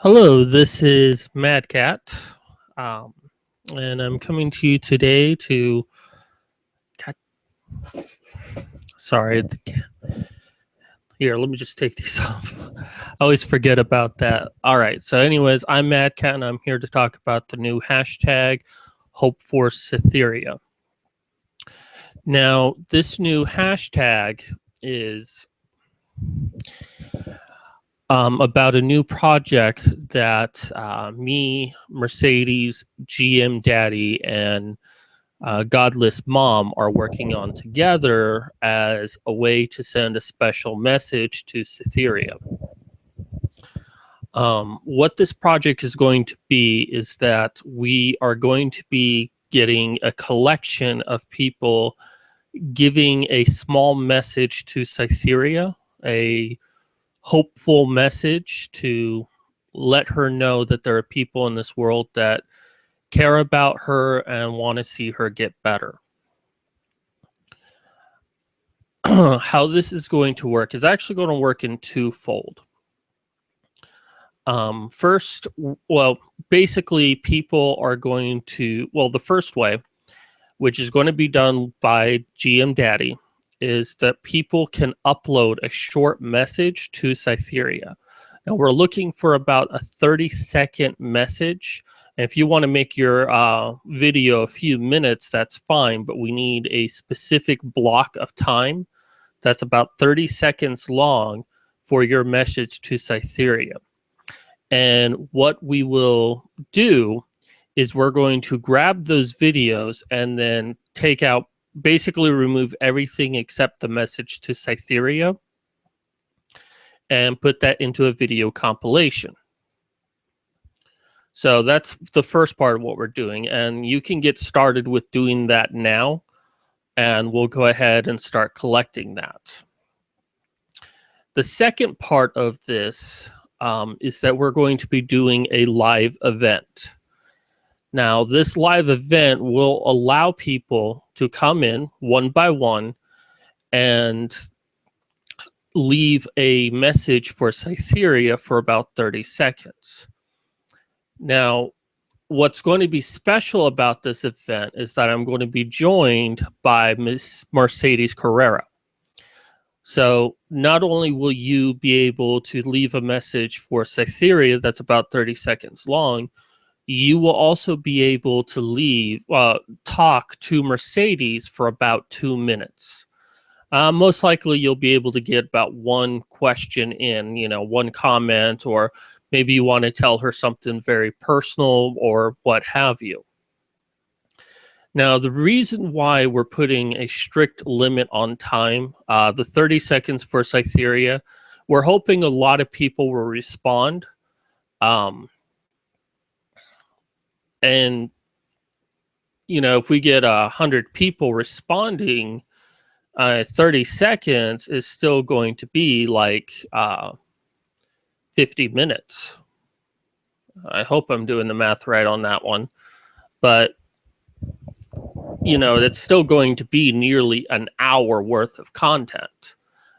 Hello, this is Mad Cat, um, and I'm coming to you today to. God, sorry, here. Let me just take these off. I always forget about that. All right. So, anyways, I'm Mad Cat, and I'm here to talk about the new hashtag Hope for Cytherea. Now, this new hashtag is about a new project that me, Mercedes, GM Daddy, and Godless Mom are working on together as a way to send a special message to Cytherea. What this project is going to be is that we are going to be getting a collection of people giving a small message to Cytherea, a hopeful message to let her know that there are people in this world that care about her and want to see her get better. How this is going to work is actually going to work in twofold. First, well, basically people are going to, well, the first way, which is going to be done by GM Daddy, is that people can upload a short message to Cytherea. Now we're looking for about a 30-second message. And if you want to make your video a few minutes, that's fine, but we need a specific block of time that's about 30 seconds long for your message to Cytherea. And what we will do is we're going to grab those videos and then take out, basically remove everything except the message to Cytherea and put that into a video compilation. So that's the first part of what we're doing. And you can get started with doing that now. And we'll go ahead and start collecting that. The second part of this is that we're going to be doing a live event. Now, this live event will allow people to come in one by one and leave a message for Cytherea for about 30 seconds. Now, what's going to be special about this event is that I'm going to be joined by Miss Mercedes Carrera. So not only will you be able to leave a message for Cytherea that's about 30 seconds long, you will also be able to talk to Mercedes for about 2 minutes. Most likely you'll be able to get about one question in, one comment, or maybe you want to tell her something very personal or what have you. Now, the reason why we're putting a strict limit on time, the 30 seconds for Cytherea, we're hoping a lot of people will respond. And, if we get 100 people responding, 30 seconds is still going to be like 50 minutes. I hope I'm doing the math right on that one. But it's still going to be nearly an hour worth of content.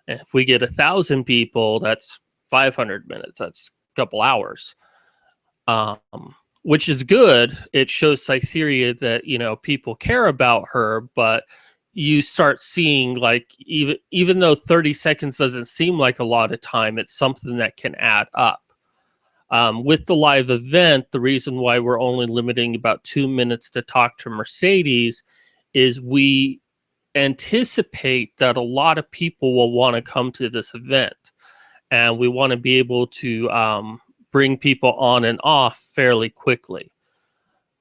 And if we get 1,000 people, that's 500 minutes. That's a couple hours, which is good. It shows Cytherea that, people care about her, but you start seeing, like, even though 30 seconds doesn't seem like a lot of time, it's something that can add up. With the live event, the reason why we're only limiting about 2 minutes to talk to Mercedes is we anticipate that a lot of people will want to come to this event. And we want to be able to bring people on and off fairly quickly.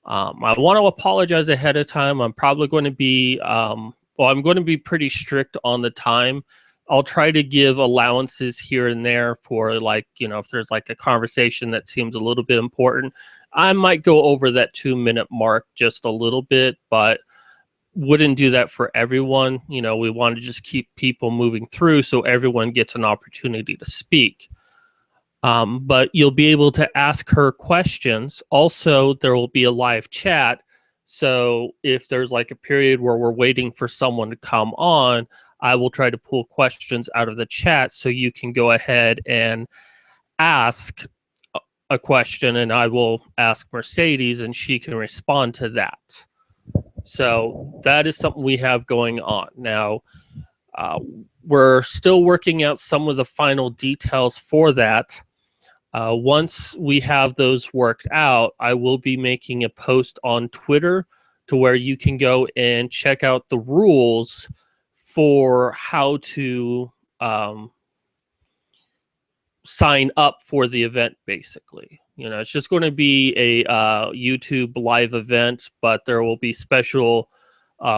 I want to apologize ahead of time. I'm probably going to be, I'm going to be pretty strict on the time. I'll try to give allowances here and there for, if there's like a conversation that seems a little bit important. I might go over that 2-minute mark just a little bit, but wouldn't do that for everyone. We want to just keep people moving through so everyone gets an opportunity to speak. But you'll be able to ask her questions. Also, there will be a live chat. So if there's like a period where we're waiting for someone to come on, I will try to pull questions out of the chat so you can go ahead and ask a question, and I will ask Mercedes, and she can respond to that. So that is something we have going on. Now, we're still working out some of the final details for that. Once we have those worked out, I will be making a post on Twitter to where you can go and check out the rules for how to sign up for the event, basically. You know, it's just going to be a YouTube live event, but there will be special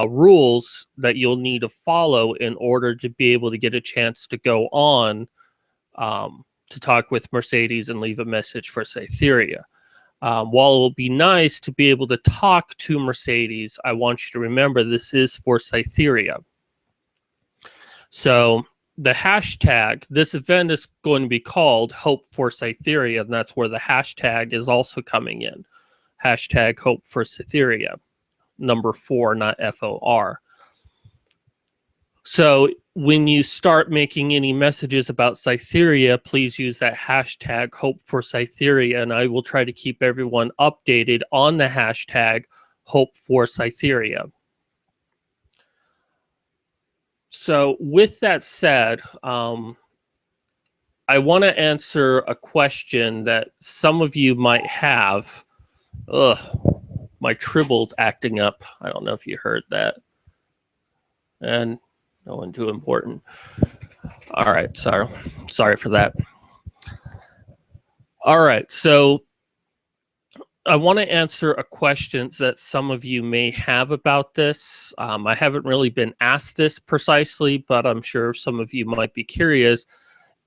rules that you'll need to follow in order to be able to get a chance to go on to talk with Mercedes and leave a message for Cytherea. While it will be nice to be able to talk to Mercedes, I want you to remember this is for Cytherea. So the hashtag, this event is going to be called Hope for Cytherea, and that's where the hashtag is also coming in. Hashtag Hope for Cytherea. Number 4, not FOR. So when you start making any messages about Cytherea, please use that hashtag Hope for Cytherea, and I will try to keep everyone updated on the hashtag Hope for Cytherea. So with that said, I want to answer a question that some of you might have. Ugh, my Tribble's acting up. I don't know if you heard that. And no one too important. All right, sorry for that. All right, so I want to answer a question that some of you may have about this. I haven't really been asked this precisely, but I'm sure some of you might be curious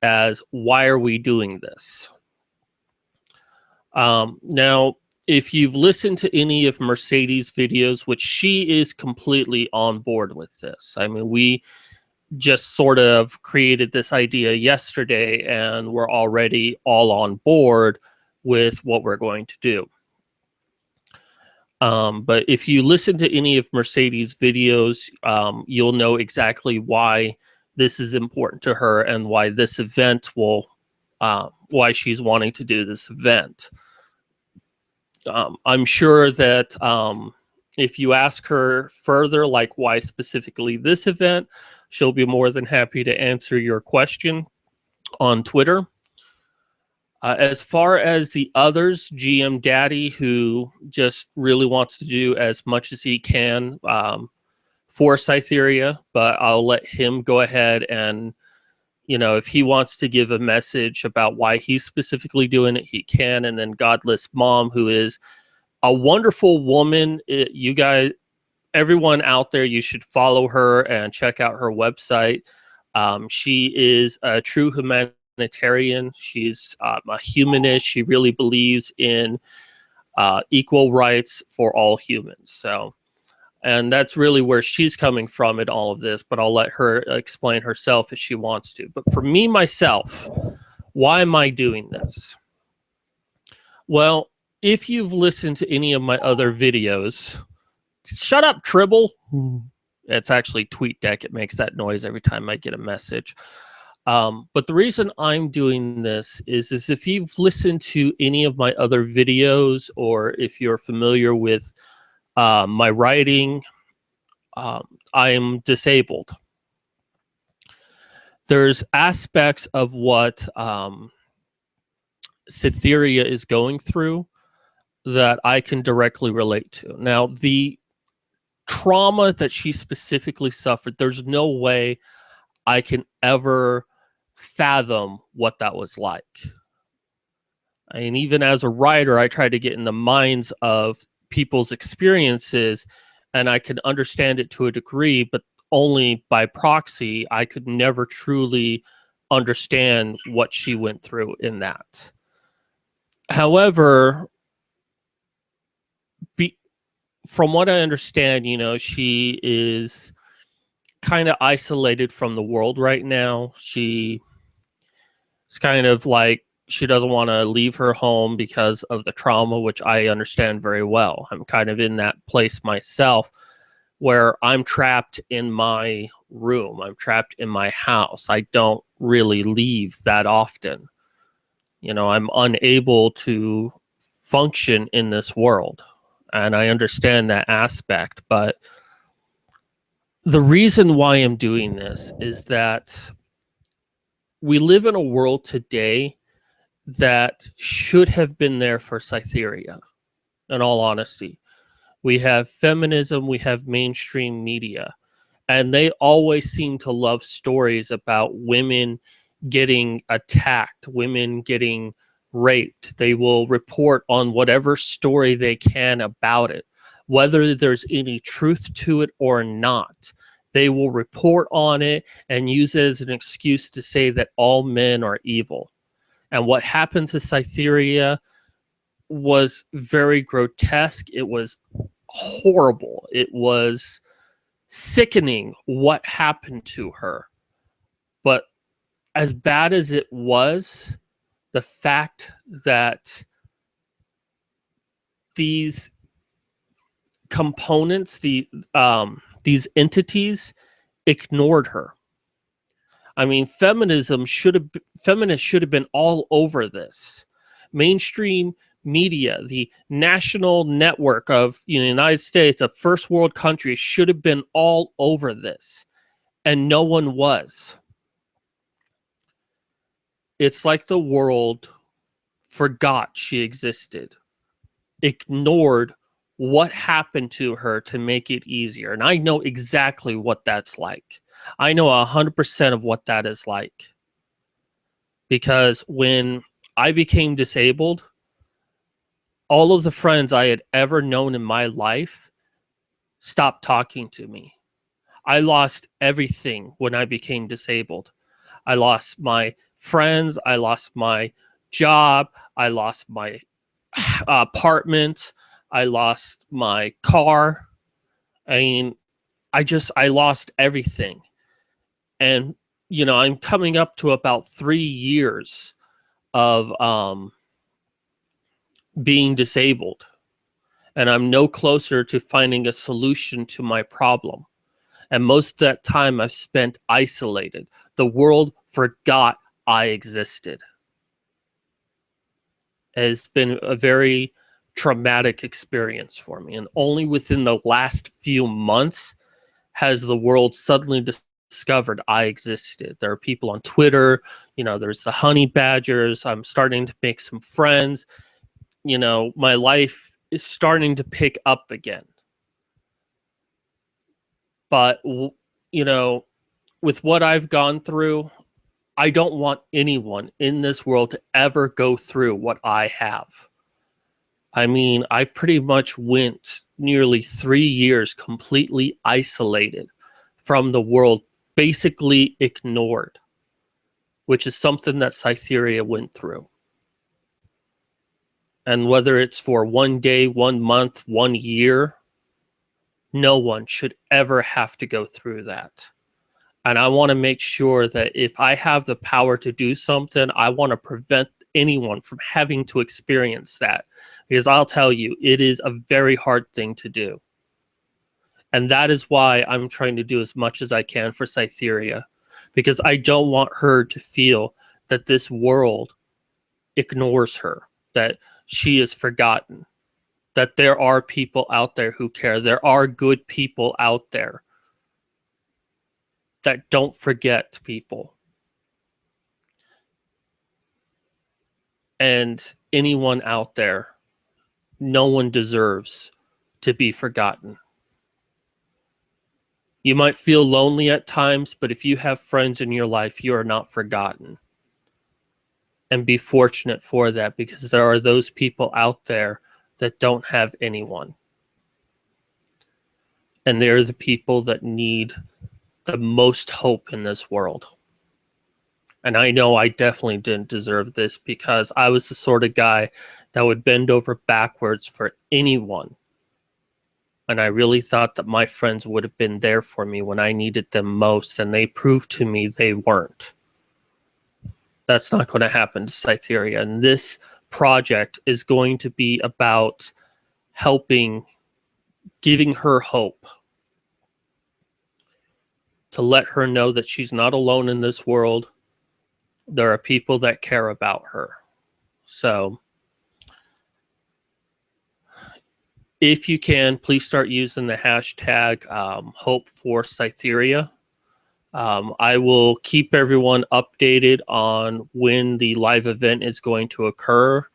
as why are we doing this? Now, if you've listened to any of Mercedes' videos, which she is completely on board with this. I mean, we just sort of created this idea yesterday and we're already all on board with what we're going to do. But if you listen to any of Mercedes' videos, you'll know exactly why this is important to her and why this event will, why she's wanting to do this event. I'm sure that if you ask her further, like why specifically this event, she'll be more than happy to answer your question on Twitter. As far as the others, GM Daddy, who just really wants to do as much as he can for Cytherea, but I'll let him go ahead and, you know, if he wants to give a message about why he's specifically doing it, he can. And then Godless Mom, who is a wonderful woman. You guys, everyone out there, you should follow her and check out her website. She is a true humanitarian. She's a humanist. She really believes in equal rights for all humans. So, and that's really where she's coming from in all of this, but I'll let her explain herself if she wants to. But for me, myself, why am I doing this? Well, if you've listened to any of my other videos, shut up, Tribble. It's actually TweetDeck. It makes that noise every time I get a message. But the reason I'm doing this is if you've listened to any of my other videos, or if you're familiar with my writing, I am disabled. There's aspects of what Cytherea is going through that I can directly relate to. Now, the trauma that she specifically suffered, there's no way I can ever fathom what that was like. I mean, even as a writer, I try to get in the minds of people's experiences, and I can understand it to a degree, but only by proxy. I could never truly understand what she went through in that. However, from what I understand, you know, she is kind of isolated from the world right now. It's kind of like she doesn't want to leave her home because of the trauma, which I understand very well. I'm kind of in that place myself where I'm trapped in my room. I'm trapped in my house. I don't really leave that often. I'm unable to function in this world. And I understand that aspect. But the reason why I'm doing this is that we live in a world today that should have been there for Cytherea, in all honesty. We have feminism, we have mainstream media, and they always seem to love stories about women getting attacked, women getting raped. They will report on whatever story they can about it, whether there's any truth to it or not. They will report on it and use it as an excuse to say that all men are evil. And what happened to Cytherea was very grotesque. It was horrible. It was sickening what happened to her. But as bad as it was, the fact that these components, these entities, ignored her. I mean, feminists should have been all over this. Mainstream media, the national network of the United States, a first world country, should have been all over this, and no one was. It's like the world forgot she existed, ignored what happened to her to make it easier. And I know exactly what that's like. I know 100% of what that is like. Because when I became disabled, all of the friends I had ever known in my life stopped talking to me. I lost everything when I became disabled. I lost my friends. I lost my job. I lost my apartment. I lost my car. I mean, I lost everything. And, I'm coming up to about 3 years of being disabled. And I'm no closer to finding a solution to my problem. And most of that time I've spent isolated. The world forgot I existed. It has been a very traumatic experience for me. And only within the last few months has the world suddenly discovered I existed. There are people on Twitter, there's the honey badgers. I'm starting to make some friends. My life is starting to pick up again. But, with what I've gone through, I don't want anyone in this world to ever go through what I have. I mean, I pretty much went nearly 3 years completely isolated from the world, basically ignored, which is something that Cytherea went through. And whether it's for 1 day, 1 month, 1 year, no one should ever have to go through that. And I want to make sure that if I have the power to do something, I want to prevent anyone from having to experience that. Because I'll tell you, it is a very hard thing to do. And that is why I'm trying to do as much as I can for Cytherea. Because I don't want her to feel that this world ignores her, that she is forgotten, that there are people out there who care. There are good people out there that don't forget people. And anyone out there, no one deserves to be forgotten. You might feel lonely at times, but if you have friends in your life, you are not forgotten. And be fortunate for that, because there are those people out there that don't have anyone. And they're the people that need the most hope in this world. And I know I definitely didn't deserve this, because I was the sort of guy that would bend over backwards for anyone. And I really thought that my friends would have been there for me when I needed them most, and they proved to me they weren't. That's not going to happen to Cytherea. And this project is going to be about helping, giving her hope, to let her know that she's not alone in this world. There are people that care about her. So if you can, please start using the hashtag Hope for Cytherea. I will keep everyone updated on when the live event is going to occur.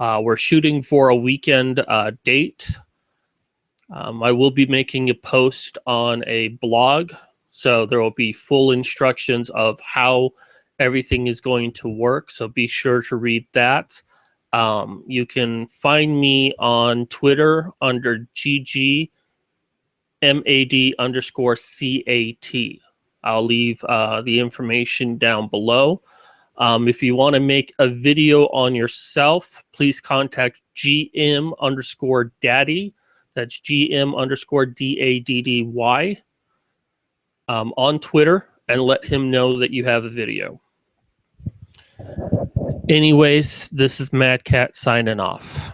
We're shooting for a weekend date. I will be making a post on a blog, so there will be full instructions of how everything is going to work, so be sure to read that. You can find me on Twitter under GGMAD_CAT. I'll leave the information down below. If you want to make a video on yourself, please contact GM_daddy. That's GM_DADDY on Twitter, and let him know that you have a video. Anyways, this is Mad Cat signing off.